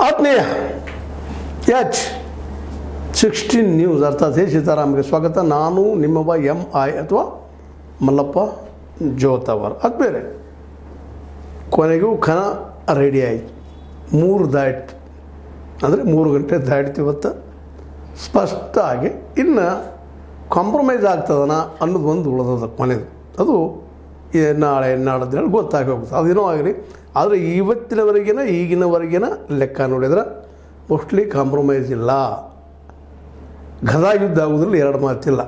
ಆತ್ಮೀಯ H16 news ಅರ್ಥಾತ್ ಹೇ ಸೀತಾರಾಮ್ಗೆ ಸ್ವಾಗತ. ನಾನು ನಿಮ್ಮವ MI ಅಥವಾ ಮಲ್ಲಪ್ಪ ಜೋತವರ್. ಅದು ಬೇರೆ ಕೊನೆಗೂ ಖನ ರೆಡಿ ಆಯಿತು. 3 ದಾಟ್ ಅಂದರೆ 3 ಗಂಟೆ ದಾಟಿತು ಇವತ್ತು ಸ್ಪಷ್ಟ ಆಗಿ. ಇನ್ನು ಕಾಂಪ್ರಮೈಸ್ ಆಗ್ತದನ ಅನ್ನೋದು ಒಂದು ಉಳಿದದ ಕೊನೆದು. ಅದು ನಾಳೆ ನಾಡದ್ದು ಗೊತ್ತಾಗಿ ಹೋಗುತ್ತೆ. ಅದೇನೋ ಆಗಲಿ, ಆದರೆ ಈಗಿನವರೆಗಿನ ಲೆಕ್ಕ ನೋಡಿದ್ರೆ ಮೋಸ್ಟ್ಲಿ ಕಾಂಪ್ರಮೈಸ್ ಇಲ್ಲ. ಗದಾ ಯುದ್ಧ ಆಗೋದ್ರಲ್ಲಿ ಎರಡು ಮಾತಿಲ್ಲ.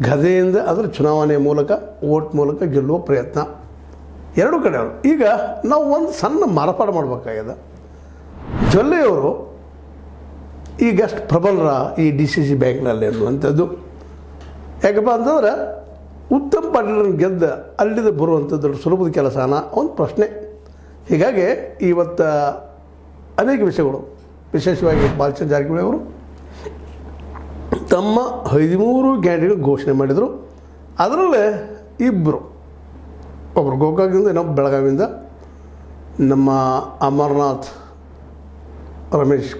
ಗದೆಯಿಂದ ಅದರ ಚುನಾವಣೆ ಮೂಲಕ ವೋಟ್ ಮೂಲಕ ಗೆಲ್ಲುವ ಪ್ರಯತ್ನ ಎರಡೂ ಕಡೆಯವರು. ಈಗ ನಾವು ಒಂದು ಸಣ್ಣ ಮಾರ್ಪಾಡು ಮಾಡಬೇಕಾಗಿದೆ. ಜೊಲ್ಲೆಯವರು ಈಗಷ್ಟು ಪ್ರಬಲರ ಈ DCC ಬ್ಯಾಂಕ್ನಲ್ಲಿ ಅನ್ನುವಂಥದ್ದು. ಯಾಕಪ್ಪ ಅಂತಂದ್ರೆ ಉತ್ತಮ್ ಪಾಟೀಲರನ್ನು ಗೆದ್ದ ಅಲ್ಲಿಂದ ಬರುವಂಥದ್ದು ಸುಲಭದ ಕೆಲಸನ ಒಂದು ಪ್ರಶ್ನೆ. ಹೀಗಾಗಿ ಇವತ್ತು ಅನೇಕ ವಿಷಯಗಳು, ವಿಶೇಷವಾಗಿ ಬಾಲಚಂದ್ರ ಜಾರಕಿಹೊಳಿ ಅವರು ತಮ್ಮ 13 ಕ್ಯಾಂಡಿಡೇಟ್ ಘೋಷಣೆ ಮಾಡಿದರು. ಅದರಲ್ಲೇ ಇಬ್ಬರು, ಒಬ್ಬರು ಗೋಕಾಕದಿಂದ, ಇನ್ನೊಬ್ಬರು ಬೆಳಗಾವಿಯಿಂದ, ನಮ್ಮ ಅಮರನಾಥ್ ರಮೇಶ್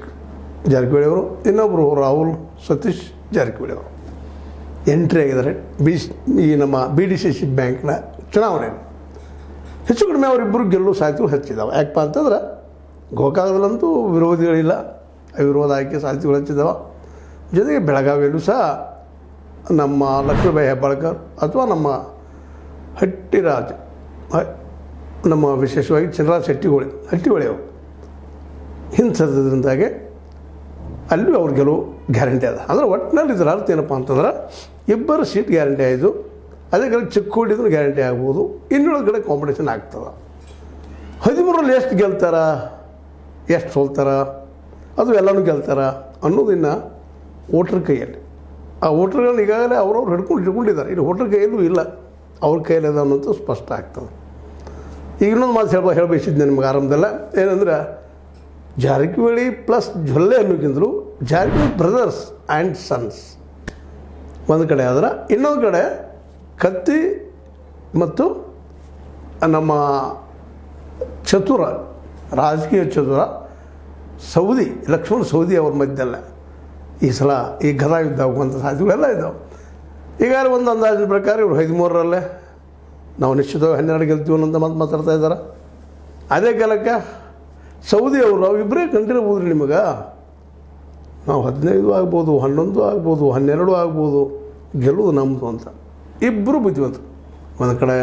ಜಾರಕಿಹೊಳಿ ಅವರು, ಇನ್ನೊಬ್ಬರು ರಾಹುಲ್ ಸತೀಶ್ ಜಾರಕಿಹೊಳಿ ಅವರು ಎಂಟ್ರಿ ಆಗಿದ್ದಾರೆ ಈ ನಮ್ಮ BDCC ಬ್ಯಾಂಕ್ನ ಚುನಾವಣೆಯಲ್ಲಿ. ಹೆಚ್ಚು ಕಡಿಮೆ ಅವರಿಬ್ಬರು ಗೆಲ್ಲುವ ಸಾಧ್ಯತೆಗಳು ಹೆಚ್ಚಿದ್ದಾವೆ. ಯಾಕಪ್ಪ ಅಂತಂದ್ರೆ ಗೋಕಾಕದಲ್ಲಂತೂ ವಿರೋಧಿಗಳಿಲ್ಲ, ಅವಿರೋಧ ಆಯ್ಕೆ ಸಾಧ್ಯತೆಗಳು ಹೆಚ್ಚಿದ್ದಾವೆ. ಜೊತೆಗೆ ಬೆಳಗಾವಿಯಲ್ಲೂ ಸಹ ನಮ್ಮ ಲಕ್ಷ್ಮೀಬಾಯಿ ಹೆಬ್ಬಾಳ್ಕರ್ ಅಥವಾ ನಮ್ಮ ಹಟ್ಟಿರಾಜ್, ನಮ್ಮ ವಿಶೇಷವಾಗಿ ಚಂದ್ರರಾಜ್ ಹಟ್ಟಿಹೊಳಿ ಅವರು ಹಿಂಸದ್ರಿಂದಾಗೆ ಅಲ್ಲಿ ಅವ್ರ ಗೆಲುವು ಗ್ಯಾರಂಟಿ ಅದ. ಅಂದರೆ ಒಟ್ಟಿನಲ್ಲಿ ಇದರ ಅರ್ಥ ಏನಪ್ಪ ಅಂತಂದ್ರೆ ಇಬ್ಬರು ಸೀಟ್ ಗ್ಯಾರಂಟಿ ಆಯಿತು. ಅದೇ ಕಡೆ ಚಿಕ್ಕೋಡಿದ್ರು ಗ್ಯಾರಂಟಿ ಆಗ್ಬೋದು. ಇನ್ನುಳಿದ ಕಡೆ ಕಾಂಪಿಟೇಷನ್ ಆಗ್ತದೆ. 13ರಲ್ಲಿ ಎಷ್ಟು ಗೆಲ್ತಾರ, ಎಷ್ಟು ಸೋಲ್ತಾರ, ಅದು ಎಲ್ಲನೂ ಗೆಲ್ತಾರ ಅನ್ನೋದಿನ್ನು ವೋಟ್ರ್ ಕೈಯಲ್ಲಿ. ಆ ವೋಟ್ರ್ಗಳನ್ನ ಈಗಾಗಲೇ ಅವ್ರವ್ರು ಹಿಡ್ಕೊಂಡಿದ್ದಾರೆ. ಇಲ್ಲಿ ವೋಟ್ರ್ ಕೈಯಲ್ಲೂ ಇಲ್ಲ, ಅವ್ರ ಕೈಯಲ್ಲಿ ಅದ ಅನ್ನೋದು ಸ್ಪಷ್ಟ ಆಗ್ತದೆ. ಈಗ ಇನ್ನೊಂದು ಮಾತು ಹೇಳಬಯಸಿದ್ದೆ ನಿಮ್ಗೆ ಆರಂಭದಲ್ಲ. ಏನಂದ್ರೆ ಜಾರಕಿಹೊಳಿ ಪ್ಲಸ್ ಜೊಲ್ಲೆ ಅನ್ನೋಕ್ಕಿಂತಲೂ ಜಾರಕಿಹೊಳಿ ಬ್ರದರ್ಸ್ ಆ್ಯಂಡ್ ಸನ್ಸ್ ಒಂದು ಕಡೆ ಆದ್ರೆ, ಇನ್ನೊಂದು ಕಡೆ ಕತ್ತಿ ಮತ್ತು ನಮ್ಮ ಚತುರ, ರಾಜಕೀಯ ಚತುರ ಸೌದಿ, ಲಕ್ಷ್ಮಣ್ ಸೌದಿ ಅವ್ರ ಮಧ್ಯದಲ್ಲ ಈ ಸಲ ಈ ಗದಾ ಯುದ್ಧ ಆಗುವಂಥ ಸಾಧ್ಯತೆಗಳೆಲ್ಲ ಇದ್ದಾವೆ. ಈಗಾಗಲೇ ಒಂದು ಅಂದಾಜಿನ ಪ್ರಕಾರ ಇವರು 13ರಲ್ಲೇ ನಾವು ನಿಶ್ಚಿತವಾಗಿ 12 ಗೆಲ್ತೀವಿ ಅನ್ನೋಂಥ ಮಾತಾಡ್ತಾ ಇದ್ದಾರೆ. ಅದೇ ಕಾಲಕ್ಕೆ ಸೌದಿ ಅವರು ಇಬ್ಬರೇ ಕಂಡಿರ್ಬೋದು. ನಿಮಗೆ ನಾವು 15 ಆಗ್ಬೋದು, 11 ಆಗ್ಬೋದು, 12 ಆಗ್ಬೋದು, ಗೆಲ್ಲುವುದು ನಮ್ಮದು ಅಂತ ಇಬ್ಬರು ಬುದ್ಧಿವಂತರು. ಒಂದು ಕಡೆ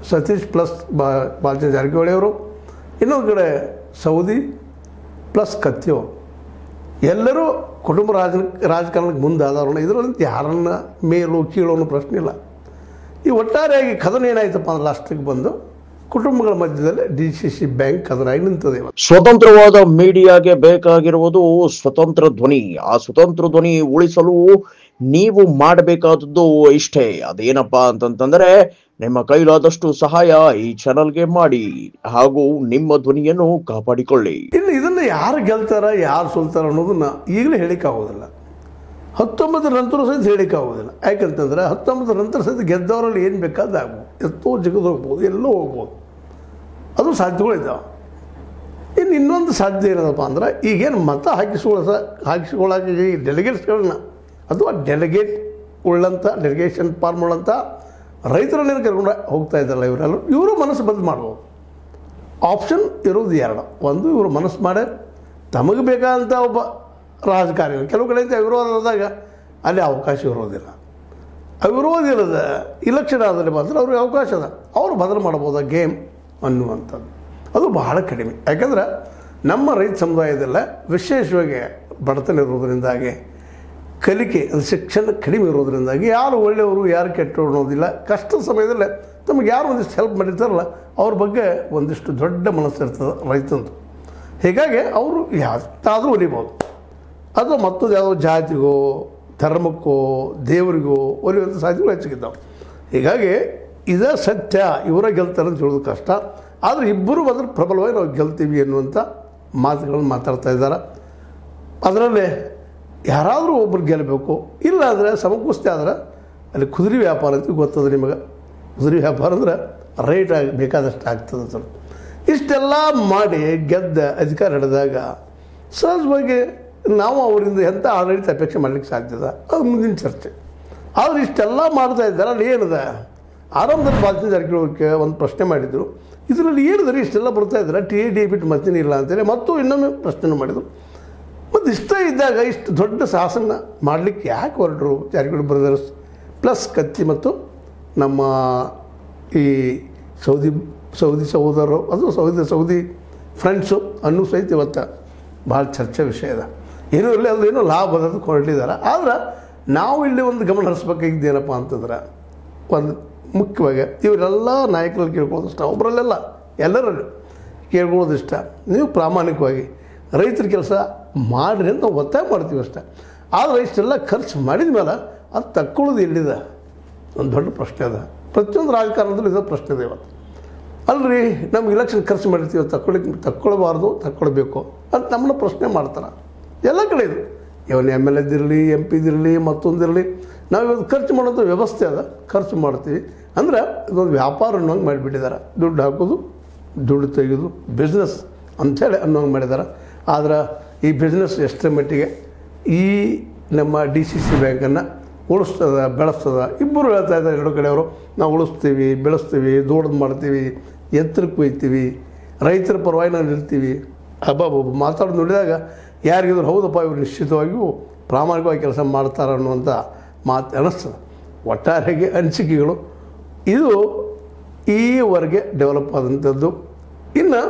ಸತೀಶ್ ಪ್ಲಸ್ ಬಾಲಚಂದ್ರ ಜಾರಕಿಹೊಳಿ ಅವರು, ಇನ್ನೊಂದು ಕಡೆ ಸೌದಿ ಪ್ಲಸ್ ಕತ್ತಿಯವರು. ಎಲ್ಲರೂ ಕುಟುಂಬ ರಾಜಕಾರಣಕ್ಕೆ ಮುಂದಾದವ್ರನ್ನ. ಇದರಲ್ಲಿ ಯಾರನ್ನ ಮೇಲು ಕೀಳು ಅನ್ನೋ ಪ್ರಶ್ನೆ ಇಲ್ಲ. ಈ ಒಟ್ಟಾರೆಯಾಗಿ ಕದನ ಏನಾಯ್ತಪ್ಪ ಅಂದ್ರೆ ಲಾಸ್ಟಿಗೆ ಬಂದು ಕುಟುಂಬಗಳ ಮಧ್ಯದಲ್ಲಿ DCC ಬ್ಯಾಂಕ್ ಕದನಾಗಿ ನಿಂತದೆ. ಸ್ವತಂತ್ರವಾದ ಮೀಡಿಯಾಗೆ ಬೇಕಾಗಿರುವುದು ಸ್ವತಂತ್ರ ಧ್ವನಿ. ಆ ಸ್ವತಂತ್ರ ಧ್ವನಿ ಉಳಿಸಲು ನೀವು ಮಾಡಬೇಕಾದದ್ದು ಇಷ್ಟೇ. ಅದೇನಪ್ಪಾ ಅಂತಂತಂದ್ರೆ ನಿಮ್ಮ ಕೈಲಾದಷ್ಟು ಸಹಾಯ ಈ ಚಾನಲ್ಗೆ ಮಾಡಿ ಹಾಗೂ ನಿಮ್ಮ ಧ್ವನಿಯನ್ನು ಕಾಪಾಡಿಕೊಳ್ಳಿ. ಇನ್ನು ಇದನ್ನು ಯಾರು ಗೆಲ್ತಾರ, ಯಾರು ಸೋಲ್ತಾರ ಅನ್ನೋದನ್ನ ಈಗಲೇ ಹೇಳಿಕ್ಕಾಗೋದಿಲ್ಲ. 19 ನಂತರ ಸಹಿತ ಹೇಳಿಕ್ಕಾಗೋದಿಲ್ಲ. ಯಾಕಂತಂದ್ರೆ 19 ನಂತರ ಸಹಿತ ಗೆದ್ದವರಲ್ಲಿ ಏನು ಬೇಕಾದಾಗ್ಬೋದು, ಎಷ್ಟೋ ಜಗದು ಹೋಗ್ಬೋದು, ಎಲ್ಲೋ ಹೋಗ್ಬೋದು, ಅದು ಸಾಧ್ಯತೆಗಳಿದ್ದಾವೆ. ಇನ್ನೊಂದು ಸಾಧ್ಯ ಏನದಪ್ಪ ಅಂದ್ರೆ ಈಗೇನು ಮತ ಹಾಕಿಸ್ಕೊಳ್ಳೋಕೆ ಈ ಡೆಲಿಗೇಟ್ಸ್ಗಳನ್ನ ಅಥವಾ ಡೆಲಿಗೇಷನ್ ಫಾರ್ಮ್ ಉಳ್ಳಂಥ ರೈತರನ್ನೇನು ಕರ್ಕೊಂಡು ಹೋಗ್ತಾ ಇದ್ದಾರಲ್ಲ, ಇವರು ಮನಸ್ಸು ಬದಲು ಮಾಡ್ಬೋದು. ಆಪ್ಷನ್ ಇರೋದು ಎರಡು. ಒಂದು, ಇವರು ಮನಸ್ಸು ಮಾಡಿ ತಮಗೆ ಬೇಕಾದಂಥ ಒಬ್ಬ ರಾಜಕಾರಣಿಗಳು, ಕೆಲವು ಕಡೆಯಿಂದ ಅವಿರೋಧದಾಗ ಅಲ್ಲಿ ಅವಕಾಶ ಇರೋದಿಲ್ಲ. ಅವಿರೋಧಿಲ್ಲದ ಇಲೆಕ್ಷನ್ ಆದಲ್ಲಿ ಮಾತ್ರ ಅವ್ರಿಗೆ ಅವಕಾಶ ಅದ, ಅವರು ಬದಲು ಮಾಡ್ಬೋದು ಗೇಮ್ ಅನ್ನುವಂಥದ್ದು. ಅದು ಬಹಳ ಕಡಿಮೆ. ಯಾಕಂದ್ರೆ ನಮ್ಮ ರೈತ ಸಮುದಾಯದಲ್ಲ ವಿಶೇಷವಾಗಿ ಬಡತನ ಇರೋದರಿಂದಾಗಿ, ಕಲಿಕೆ ಅದು ಶಿಕ್ಷಣ ಕಡಿಮೆ ಇರೋದರಿಂದಾಗಿ ಯಾರು ಒಳ್ಳೆಯವರು ಯಾರು ಕೆಟ್ಟವರು ಅನ್ನೋದಿಲ್ಲ. ಕಷ್ಟದ ಸಮಯದಲ್ಲೇ ತಮಗೆ ಯಾರು ಒಂದಿಷ್ಟು ಹೆಲ್ಪ್ ಮಾಡಿರ್ತಾರಲ್ಲ ಅವ್ರ ಬಗ್ಗೆ ಒಂದಿಷ್ಟು ದೊಡ್ಡ ಮನಸ್ಸಿರ್ತದೆ ರೈತಂದು. ಹೀಗಾಗಿ ಅವರು ಯಾವ್ದಾದರೂ ಒಲಿಬೋದು. ಅದು ಮತ್ತೊಂದು ಯಾವುದೋ ಜಾತಿಗೋ ಧರ್ಮಕ್ಕೋ ದೇವರಿಗೋ ಒಲಿಯುವಂಥ ಸಾಧ್ಯತೆಗಳು ಹೆಚ್ಚಿಗಿದ್ದಾವೆ. ಹೀಗಾಗಿ ಇದೇ ಸತ್ಯ, ಇವರ ಗೆಲ್ತಾರೆ ಅಂತ ಹೇಳೋದು ಕಷ್ಟ. ಆದರೆ ಇಬ್ಬರು ಬಂದರೆ ಪ್ರಬಲವಾಗಿ ನಾವು ಗೆಲ್ತೀವಿ ಎನ್ನುವಂಥ ಮಾತುಗಳನ್ನು ಮಾತಾಡ್ತಾ ಇದ್ದಾರೆ. ಅದರಲ್ಲೇ ಯಾರಾದರೂ ಒಬ್ಬರು ಗೆಲ್ಲಬೇಕು. ಇಲ್ಲ ಅಂದರೆ ಸಮಕುಸ್ತಿ ಆದರೆ ಅಲ್ಲಿ ಕುದುರೆ ವ್ಯಾಪಾರ ಅಂತ ಗೊತ್ತದ ನಿಮಗೆ. ಕುದುರೆ ವ್ಯಾಪಾರ ಅಂದರೆ ರೇಟ್ ಬೇಕಾದಷ್ಟು ಆಗ್ತದೆ ಸರ್. ಇಷ್ಟೆಲ್ಲ ಮಾಡಿ ಗೆದ್ದ ಅಧಿಕಾರ ಹಿಡಿದಾಗ ಸಹಜವಾಗಿ ನಾವು ಅವರಿಂದ ಎಂಥ ಆಡಳಿತ ಅಪೇಕ್ಷೆ ಮಾಡಲಿಕ್ಕೆ ಸಾಧ್ಯದ, ಅದು ಮುಂದಿನ ಚರ್ಚೆ. ಆದರೆ ಇಷ್ಟೆಲ್ಲ ಮಾಡ್ತಾ ಇದ್ದಾರೆ, ಅಲ್ಲಿ ಏನಿದೆ ಆರಂಭದಲ್ಲಿ ಬಾಲಚಂದ್ರ ಜಾರಕಿಹೊಳಿಗೆ ಒಂದು ಪ್ರಶ್ನೆ ಮಾಡಿದರು, ಇದರಲ್ಲಿ ಏನಿದ್ರೆ ಇಷ್ಟೆಲ್ಲ ಬರ್ತಾ ಇದ್ದಾರೆ TID ಬಿಟ್ಟು ಮತ್ತೇನಿಲ್ಲ ಅಂತೇಳಿ ಮತ್ತು ಇನ್ನೊಮ್ಮೆ ಪ್ರಶ್ನೆ ಮಾಡಿದರು. ಮತ್ತು ಇಷ್ಟ ಇದ್ದಾಗ ಇಷ್ಟು ದೊಡ್ಡ ಸಾಹಸನ ಮಾಡಲಿಕ್ಕೆ ಯಾಕೆ ಹೊರಟರು ಜಾರಕಿಹೊಳಿ ಬ್ರದರ್ಸ್ ಪ್ಲಸ್ ಕತ್ತಿ ಮತ್ತು ನಮ್ಮ ಈ ಸೌದಿ ಸಹೋದರರು ಅದು ಸೌದಿ ಫ್ರೆಂಡ್ಸು ಅನ್ನೋ ಸಹಿತ ಇವತ್ತು ಭಾಳ ಚರ್ಚೆ ವಿಷಯ ಇದೆ. ಏನೂ ಇಲ್ಲ, ಅದು ಏನೋ ಲಾಭ ಅದ ಹೊರಟಿದ್ದಾರೆ. ಆದ್ರೆ ನಾವು ಇಲ್ಲಿ ಒಂದು ಗಮನ ಹರಿಸ್ಬೇಕಾಗಿದ್ದೇನಪ್ಪ ಅಂತಂದ್ರೆ, ಒಂದು ಮುಖ್ಯವಾಗಿ ಇವರೆಲ್ಲ ನಾಯಕರಲ್ಲಿ ಕೇಳ್ಕೊಳ್ಳೋದಿಷ್ಟ, ಒಬ್ಬರಲ್ಲೆಲ್ಲ ಎಲ್ಲರಲ್ಲೂ ಕೇಳ್ಕೊಳ್ಳೋದಿಷ್ಟ, ನೀವು ಪ್ರಾಮಾಣಿಕವಾಗಿ ರೈತರ ಕೆಲಸ ಮಾಡಿರಿ ಅಂತ ಒತ್ತಾಯ ಮಾಡ್ತೀವಿ ಅಷ್ಟೆ. ಆದರೆ ಇಷ್ಟೆಲ್ಲ ಖರ್ಚು ಮಾಡಿದ ಮೇಲೆ ಅದು ತಕ್ಕೊಳ್ಳೋದು ಎಲ್ಲಿದೆ ಒಂದು ದೊಡ್ಡ ಪ್ರಶ್ನೆ ಅದ. ಪ್ರತಿಯೊಂದು ರಾಜಕಾರಣದಲ್ಲೂ ಇದೋ ಪ್ರಶ್ನೆ ಇದೆ ಇವತ್ತು. ಅಲ್ರಿ ನಮ್ಗೆ ಇಲೆಕ್ಷನ್ ಖರ್ಚು ಮಾಡಿರ್ತೀವಿ, ತಕ್ಕೊಳ್ಬಾರ್ದು ತಕ್ಕೊಳ್ಬೇಕು ಅಂತ ನಮ್ಮನ್ನ ಪ್ರಶ್ನೆ ಮಾಡ್ತಾರೆ ಎಲ್ಲ ಕಡೆ. ಇದು ಇವನು MLA ಇದಿರಲಿ, MP ಇದಿರಲಿ, ಮತ್ತೊಂದಿರಲಿ, ನಾವು ಇವತ್ತು ಖರ್ಚು ಮಾಡೋಂಥ ವ್ಯವಸ್ಥೆ ಅದ, ಖರ್ಚು ಮಾಡ್ತೀವಿ ಅಂದರೆ ಇದೊಂದು ವ್ಯಾಪಾರ ಅನ್ನೋಂಗೆ ಮಾಡಿಬಿಟ್ಟಿದ್ದಾರೆ. ದುಡ್ಡು ಹಾಕೋದು, ದುಡ್ಡು ತೆಗೆಯೋದು, ಬಿಸ್ನೆಸ್ ಅಂಥೇಳಿ ಅನ್ನೋಂಗೆ ಮಾಡಿದ್ದಾರೆ. ಆದ್ರೆ ಈ ಬಿಸ್ನೆಸ್ ಎಷ್ಟರ ಮಟ್ಟಿಗೆ ಈ ನಮ್ಮ DCC ಬ್ಯಾಂಕನ್ನು ಉಳಿಸ್ತದ ಬೆಳೆಸ್ತದ, ಇಬ್ಬರು ಹೇಳ್ತಾ ಇದ್ದಾರೆ ಎರಡು ಕಡೆಯವರು, ನಾವು ಉಳಿಸ್ತೀವಿ, ಬೆಳೆಸ್ತೀವಿ, ದೊಡ್ಡದು ಮಾಡ್ತೀವಿ, ಎತ್ತರಕ್ಕೆ ಒಯ್ತೀವಿ, ರೈತರ ಪರವಾಗಿ ನಾವು ನಿಲ್ತೀವಿ. ಹಬ್ಬ ಮಾತಾಡೋದು ನೋಡಿದಾಗ ಯಾರಿಗಿದ್ರು ಹೌದಪ್ಪ ಇವರು ನಿಶ್ಚಿತವಾಗಿಯೂ ಪ್ರಾಮಾಣಿಕವಾಗಿ ಕೆಲಸ ಮಾಡ್ತಾರೆ ಅನ್ನುವಂಥ ಮಾತು ಅನ್ನಿಸ್ತದೆ. ಒಟ್ಟಾರೆಗೆ ಅನಿಸಿಕೆಗಳು ಇದು ಈವರೆಗೆ ಡೆವಲಪ್ ಆದಂಥದ್ದು. ಇನ್ನು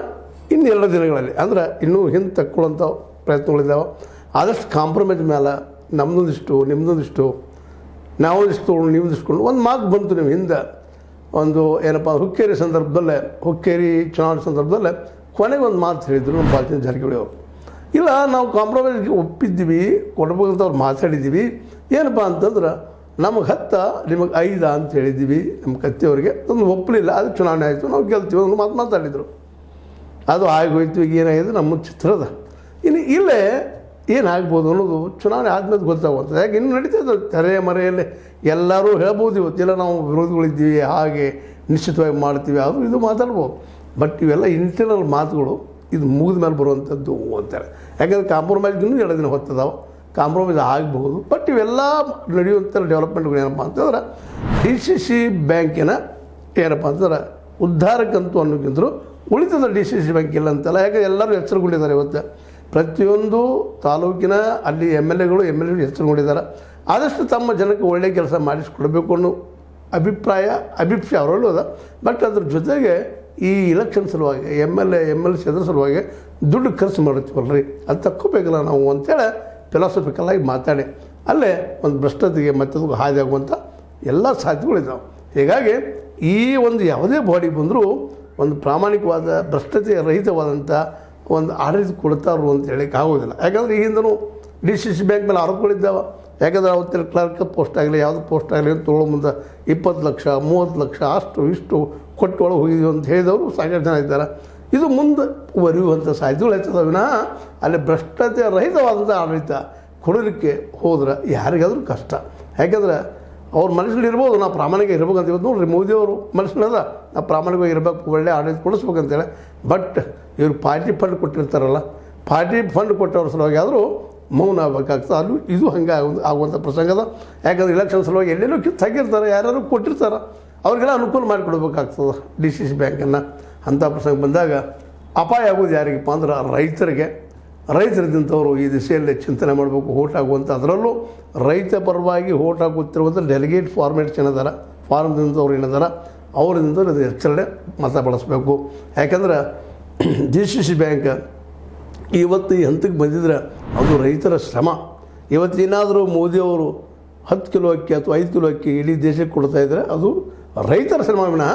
2 ದಿನಗಳಲ್ಲಿ ಅಂದರೆ ಇನ್ನೂ ಹಿಂದೆ ತಕ್ಕೊಳ್ಳೋಂಥ ಪ್ರಯತ್ನಗಳಿದ್ದಾವೆ. ಆದಷ್ಟು ಕಾಂಪ್ರಮೈಸ್ ಮೇಲೆ ನಮ್ಮದೊಂದಿಷ್ಟು ನಿಮ್ಮದೊಂದಿಷ್ಟು ನಾವೊಂದಿಷ್ಟು ನೀವೊಂದಿಸ್ಕೊಂಡು ಒಂದು ಮಾತು ಬಂತು ನೀವು ಹಿಂದೆ ಒಂದು ಏನಪ್ಪ ಹುಕ್ಕೇರಿ ಸಂದರ್ಭದಲ್ಲೇ, ಹುಕ್ಕೇರಿ ಚುನಾವಣೆ ಸಂದರ್ಭದಲ್ಲೇ ಕೊನೆಗೆ ಒಂದು ಮಾತು ಹೇಳಿದ್ರು ನಮ್ಮ ಬಾಲಚಂದ್ರ ಜಾರಕಿಹೊಳಿ ಅವರು. ಇಲ್ಲ ನಾವು ಕಾಂಪ್ರಮೈಸ್ಗೆ ಒಪ್ಪಿದ್ದೀವಿ, ಕೊಡ್ಬೇಕಂತವ್ರು ಮಾತಾಡಿದ್ದೀವಿ, ಏನಪ್ಪ ಅಂತಂದ್ರೆ ನಮಗೆ 10 ನಿಮಗೆ 5 ಅಂತ ಹೇಳಿದ್ದೀವಿ. ನಮ್ಮ ಕತ್ತಿಯವರಿಗೆ ಒಂದು ಒಪ್ಪಲಿಲ್ಲ, ಅದು ಚುನಾವಣೆ ಆಯಿತು, ನಾವು ಗೆಲ್ತೀವಿ ಒಂದು ಮಾತು ಮಾತಾಡಿದರು. ಅದು ಆಗೋಯ್ತು. ಈಗ ಏನಾಗಿದೆ ನಮ್ಮ ಚಿತ್ರದ ಇನ್ನು ಇಲ್ಲೇ ಏನಾಗ್ಬೋದು ಅನ್ನೋದು ಚುನಾವಣೆ ಆದಮೇಲೆ ಗೊತ್ತಾಗುವಂಥದ್ದು. ಯಾಕೆ ಇನ್ನು ನಡೀತದೆ ತೆರೆ ಮರೆಯಲ್ಲಿ ಎಲ್ಲರೂ ಹೇಳ್ಬೋದು, ಇವತ್ತೆಲ್ಲ ನಾವು ವಿರೋಧಿಗಳಿದ್ದೀವಿ, ಹಾಗೆ ನಿಶ್ಚಿತವಾಗಿ ಮಾಡ್ತೀವಿ, ಅದು ಇದು ಮಾತಾಡ್ಬೋದು. ಬಟ್ ಇವೆಲ್ಲ ಇಂಟರ್ನಲ್ ಮಾತುಗಳು ಇದು ಮುಗಿದ ಮೇಲೆ ಬರುವಂಥದ್ದು ಅಂತಾರೆ. ಯಾಕಂದರೆ ಕಾಂಪ್ರಮೈಸ್ಗೂ 2 ದಿನ ಹೊತ್ತದಾವೆ, ಕಾಂಪ್ರಮೈಸ್ ಆಗಬಹುದು. ಬಟ್ ಇವೆಲ್ಲ ನಡೆಯುವಂಥ ಡೆವಲಪ್ಮೆಂಟ್ಗಳು ಏನಪ್ಪ ಅಂತಂದ್ರೆ DCC ಬ್ಯಾಂಕಿನ ಏನಪ್ಪ ಅಂತಂದ್ರೆ ಉದ್ಧಾರಕ್ಕಂತೂ ಅನ್ನೋಕ್ಕಿಂತರೂ ಉಳಿತದ DCC ಬ್ಯಾಂಕ್ ಇಲ್ಲ ಅಂತಲ್ಲ. ಯಾಕಂದರೆ ಎಲ್ಲರೂ ಎಚ್ಚರಗೊಂಡಿದ್ದಾರೆ. ಇವತ್ತು ಪ್ರತಿಯೊಂದು ತಾಲೂಕಿನ ಅಲ್ಲಿ MLAಗಳು ಎಚ್ಚರಗೊಂಡಿದ್ದಾರೆ. ಆದಷ್ಟು ತಮ್ಮ ಜನಕ್ಕೆ ಒಳ್ಳೆಯ ಕೆಲಸ ಮಾಡಿಸ್ಕೊಡ್ಬೇಕು ಅನ್ನೋ ಅಭಿಪ್ರಾಯ ಅವರಲ್ಲೂ ಅದ. ಬಟ್ ಅದ್ರ ಜೊತೆಗೆ ಈ ಇಲೆಕ್ಷನ್ ಸಲುವಾಗಿ MLC ಅದ್ರ ಸಲುವಾಗಿ ದುಡ್ಡು ಖರ್ಚು ಮಾಡ್ತೀವಲ್ರಿ, ಅದು ತಕ್ಕೋಬೇಕಲ್ಲ ನಾವು ಅಂತೇಳಿ ಫಿಲಾಸಫಿಕಲಾಗಿ ಮಾತಾಡಿ ಅಲ್ಲೇ ಒಂದು ಭ್ರಷ್ಟತೆಗೆ ಮತ್ತದಕ್ಕೆ ಹಾದಿ ಆಗುವಂಥ ಎಲ್ಲ ಸಾಧ್ಯತೆಗಳಿದ್ದಾವೆ. ಹೀಗಾಗಿ ಈ ಒಂದು ಯಾವುದೇ ಬಾಡಿ ಬಂದರೂ ಒಂದು ಪ್ರಾಮಾಣಿಕವಾದ ಭ್ರಷ್ಟತೆ ರಹಿತವಾದಂಥ ಒಂದು ಆಡಳಿತ ಕೊಡ್ತಾರು ಅಂತ ಹೇಳಕ್ಕೆ ಆಗೋದಿಲ್ಲ. ಯಾಕಂದರೆ ಈ ಹಿಂದೂ DCC ಬ್ಯಾಂಕ್ ಮೇಲೆ ಆರೋಪಗಳಿದ್ದಾವೆ. ಯಾಕಂದರೆ ಅವತ್ತಿನ ಕ್ಲರ್ಕ್ ಪೋಸ್ಟ್ ಆಗಲಿ ಯಾವುದೇ ಪೋಸ್ಟ್ ಆಗಲಿ ಅಂತ ತೊಗೊಳ್ಳೋ ಮುಂದೆ 20 ಲಕ್ಷ 30 ಲಕ್ಷ ಅಷ್ಟು ಇಷ್ಟು ಕೊಟ್ಟೊಳಗೆ ಹೋಗಿದ್ವಿ ಅಂತ ಹೇಳಿದವರು ಸಾಕಷ್ಟು ಜನ ಇದ್ದಾರೆ. ಇದು ಮುಂದುವರಿಯುವಂಥ ಸಾಧ್ಯತೆಗಳು ಹೆಚ್ಚದ ವಿನಃ ಅಲ್ಲಿ ಭ್ರಷ್ಟತೆ ರಹಿತವಾದಂಥ ಆಡಳಿತ ಕೊಡಲಿಕ್ಕೆ ಹೋದ್ರೆ ಯಾರಿಗಾದರೂ ಕಷ್ಟ. ಯಾಕೆಂದರೆ ಅವ್ರ ಮನಸ್ಸಲ್ಲಿ ಇರ್ಬೋದು ನಾವು ಪ್ರಾಮಾಣಿಕ ಇರ್ಬೇಕು ಅಂತ. ಇವತ್ತು ನೋಡಿರಿ ಮೋದಿಯವರು ಮನಸ್ಸಿನದ ನಾವು ಪ್ರಾಮಾಣಿಕವಾಗಿ ಇರಬೇಕು, ಒಳ್ಳೆ ಆಡಳಿತ ಕೊಡಿಸ್ಬೇಕಂತೇಳಿ. ಬಟ್ ಇವರು ಪಾರ್ಟಿ ಫಂಡ್ ಕೊಟ್ಟಿರ್ತಾರಲ್ಲ, ಪಾರ್ಟಿ ಫಂಡ್ ಕೊಟ್ಟವ್ರ ಸಲುವಾಗಿ ಆದರೂ ಮೌನ ಆಗಬೇಕಾಗ್ತದೆ. ಅದು ಇದು ಹಂಗೆ ಆಗುವಂಥ ಪ್ರಸಂಗದ. ಯಾಕಂದರೆ ಇಲೆಕ್ಷನ್ ಸಲುವಾಗಿ ಎಲ್ಲೆಲ್ಲೋ ಕಿತ್ತು ಹಾಕಿರ್ತಾರೆ, ಯಾರು ಕೊಟ್ಟಿರ್ತಾರೆ, ಅವ್ರಿಗೆಲ್ಲ ಅನುಕೂಲ ಮಾಡಿಕೊಡ್ಬೇಕಾಗ್ತದೆ DCC ಬ್ಯಾಂಕನ್ನು. ಅಂಥ ಪ್ರಸಂಗ ಬಂದಾಗ ಅಪಾಯ ಆಗೋದು ಯಾರಿಗಪ್ಪ ಅಂದ್ರೆ ರೈತರಿದ್ದಂಥವ್ರು ಈ ದಿಸೆಯಲ್ಲಿ ಚಿಂತನೆ ಮಾಡಬೇಕು. ಓಟ್ ಆಗುವಂಥ ಅದರಲ್ಲೂ ರೈತ ಪರವಾಗಿ ಓಟ್ ಆಗುತ್ತಿರುವಂಥ ಡೆಲಿಗೇಟ್ ಫಾರ್ಮೇಟ್ಸ್ ಏನಿದಾರ, ಫಾರ್ಮ್ದಿಂದವ್ರು ಏನಿದಾರ ಅವರಿಂದ ಅದು ಎಚ್ಚರಣೆ ಮತ ಬಳಸಬೇಕು. ಯಾಕಂದ್ರೆ DCC ಬ್ಯಾಂಕ್ ಇವತ್ತು ಈ ಹಂತಕ್ಕೆ ಬಂದಿದ್ರೆ ಅದು ರೈತರ ಶ್ರಮ. ಇವತ್ತೇನಾದರೂ ಮೋದಿಯವರು 10 ಕಿಲೋ ಅಕ್ಕಿ ಅಥವಾ 5 ಕಿಲೋ ಅಕ್ಕಿ ಇಡೀ ದೇಶಕ್ಕೆ ಕೊಡ್ತಾಯಿದ್ರೆ ಅದು ರೈತರ ಶ್ರಮ ವಿನಃ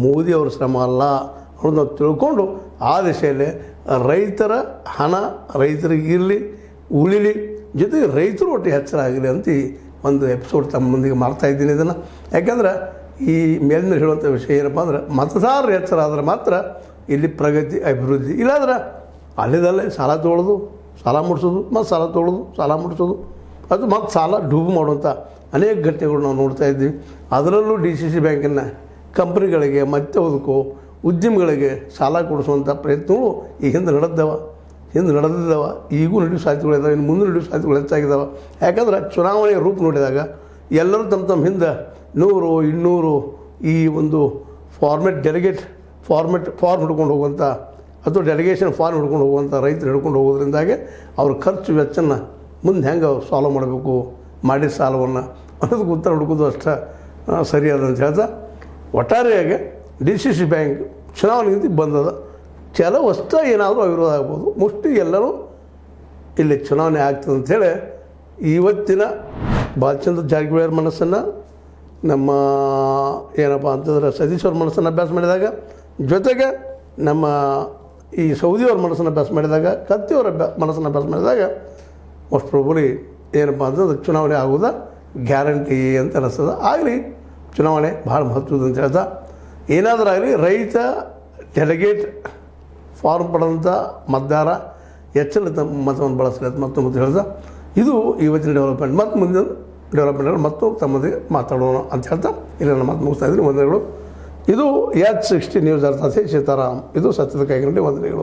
ಮೋದಿಯವ್ರ ಶ್ರಮ ಅಲ್ಲ ಅನ್ನೋದು ನಾವು ತಿಳ್ಕೊಂಡು ಆ ದಿಶೆಯಲ್ಲಿ ರೈತರ ಹಣ ರೈತರಿಗೆ ಇರಲಿ, ಉಳಿಲಿ, ಜೊತೆಗೆ ರೈತರು ಒಟ್ಟು ಎಚ್ಚರ ಆಗಲಿ ಅಂತ ಈ ಒಂದು ಎಪಿಸೋಡ್ ತಮ್ಮ ಮುಂದಿಗೆ ಮಾಡ್ತಾಯಿದ್ದೀನಿ ಇದನ್ನು. ಯಾಕಂದ್ರೆ ಈ ಮೇಲಿನ ಹೇಳುವಂಥ ವಿಷಯ ಏನಪ್ಪ ಅಂದ್ರೆ ಮತದಾರರು ಎಚ್ಚರ ಆದರೆ ಮಾತ್ರ ಇಲ್ಲಿ ಪ್ರಗತಿ ಅಭಿವೃದ್ಧಿ. ಇಲ್ಲಾಂದ್ರೆ ಅಲ್ಲಿದಲ್ಲೇ ಸಾಲ ತೊಗೊಳ್ಳೋದು, ಸಾಲ ಮುಟ್ಸೋದು, ಮತ್ತು ಸಾಲ ತೊಗೊಳ್ಳೋದು, ಸಾಲ ಮುಟ್ಸೋದು, ಅದು ಮತ್ತು ಸಾಲ ಡೂಬು ಮಾಡುವಂಥ ಅನೇಕ ಘಟನೆಗಳು ನಾವು ನೋಡ್ತಾ ಇದ್ದೀವಿ. ಅದರಲ್ಲೂ DCC ಬ್ಯಾಂಕಿನ ಕಂಪ್ನಿಗಳಿಗೆ ಮತ್ತೆ ಅದಕ್ಕೂ ಉದ್ಯಮಿಗಳಿಗೆ ಸಾಲ ಕೊಡಿಸುವಂಥ ಪ್ರಯತ್ನಗಳು ಈ ಹಿಂದೆ ನಡೆದಿದ್ದಾವೆ ಈಗೂ ನಡೆಯೋ ಸಾಧ್ಯತೆಗಳಿದ್ದಾವೆ, ಇನ್ನು ಮುಂದೆ ನಡೆಯೋ ಸಾಧ್ಯತೆಗಳು ಹೆಚ್ಚಾಗಿದ್ದಾವೆ. ಯಾಕಂದ್ರೆ ಚುನಾವಣೆಯ ರೂಪ ನೋಡಿದಾಗ ಎಲ್ಲರೂ ತಮ್ಮ ಹಿಂದೆ 100 200 ಈ ಒಂದು ಫಾರ್ಮ್ ಹಿಡ್ಕೊಂಡು ಹೋಗುವಂಥ ಅಥವಾ ಡೆಲಿಗೇಷನ್ ಫಾರ್ಮ್ ಹಿಡ್ಕೊಂಡು ಹೋಗುವಂಥ ರೈತರು ಹಿಡ್ಕೊಂಡು ಹೋಗೋದ್ರಿಂದಾಗೆ ಅವ್ರ ಖರ್ಚು ವೆಚ್ಚನ ಮುಂದೆ ಹೆಂಗೆ ಸಾಲ್ವ್ ಮಾಡಬೇಕು, ಮಾಡಿದ ಸಾಲವನ್ನು ಅನ್ನೋದಕ್ಕೆ ಉತ್ತರ ಹುಡುಕೋದು ಅಷ್ಟೇ ಸರಿಯಾದ ಅಂತ ಹೇಳ್ತಾ, ಒಟ್ಟಾರೆಯಾಗಿ DCC ಬ್ಯಾಂಕ್ ಚುನಾವಣೆಗೆ ಬಂದದ. ಕೆಲವು ಅಷ್ಟೇ ಏನಾದರೂ ಅವಿರೋಧ ಆಗ್ಬೋದು, ಮೋಸ್ಟ್ಲಿ ಎಲ್ಲರೂ ಇಲ್ಲಿ ಚುನಾವಣೆ ಆಗ್ತದೆ ಅಂಥೇಳಿ ಇವತ್ತಿನ ಬಾಲಚಂದ್ರ ಜಾರಕಿಹೊಳಿ ಅವ್ರ ಮನಸ್ಸನ್ನು, ನಮ್ಮ ಏನಪ್ಪ ಅಂತಂದ್ರೆ ಸತೀಶ್ ಅವ್ರ ಮನಸ್ಸನ್ನು ಅಭ್ಯಾಸ ಮಾಡಿದಾಗ, ಜೊತೆಗೆ ನಮ್ಮ ಈ ಸೌದಿಯವ್ರ ಮನಸ್ಸನ್ನು ಅಭ್ಯಾಸ ಮಾಡಿದಾಗ, ಕತ್ತಿಯವರ ಮನಸ್ಸನ್ನು ಅಭ್ಯಾಸ ಮಾಡಿದಾಗ ಮೋಸ್ಟ್ ಪ್ರಾಬಬ್ಲಿ ಏನಪ್ಪ ಅಂತಂದ್ರೆ ಚುನಾವಣೆ ಆಗೋದು ಗ್ಯಾರಂಟಿ ಅಂತ ಅನ್ನಿಸ್ತದೆ. ಆಗಲಿ, ಚುನಾವಣೆ ಭಾಳ ಮಹತ್ವದ ಅಂತ ಹೇಳ್ತಾ, ಏನಾದರೂ ಆಗಲಿ ರೈತ ಡೆಲಿಗೇಟ್ ಫಾರ್ಮ್ ಪಡೆದಂಥ ಮತದಾರ ಹೆಚ್ಚಿನ ಮತವನ್ನು ಬಳಸಲಿ ಅಂತ ಮತ್ತೊಂದು ಹೇಳ್ತಾ, ಇದು ಇವತ್ತಿನ ಡೆವಲಪ್ಮೆಂಟ್. ಮತ್ತು ಮುಂದಿನ ಡೆವಲಪ್ಮೆಂಟ್ಗಳು ಮತ್ತು ತಮ್ಮದೇ ಮಾತಾಡೋಣ ಅಂತ ಹೇಳ್ತಾ ಇಲ್ಲಿ ನನ್ನ ಮಾತು ಮುಗಿಸ್ತಾ ಇದ್ದೀನಿ. ವಂದನೆಗಳು. ಇದು H60 ನ್ಯೂಸ್ ಅರ್ಥಾತ್ ಸೀತಾರಾಮ್. ಇದು ಸತ್ಯದ ಕೈಗಂಡಿ. ವಂದನೆಗಳು.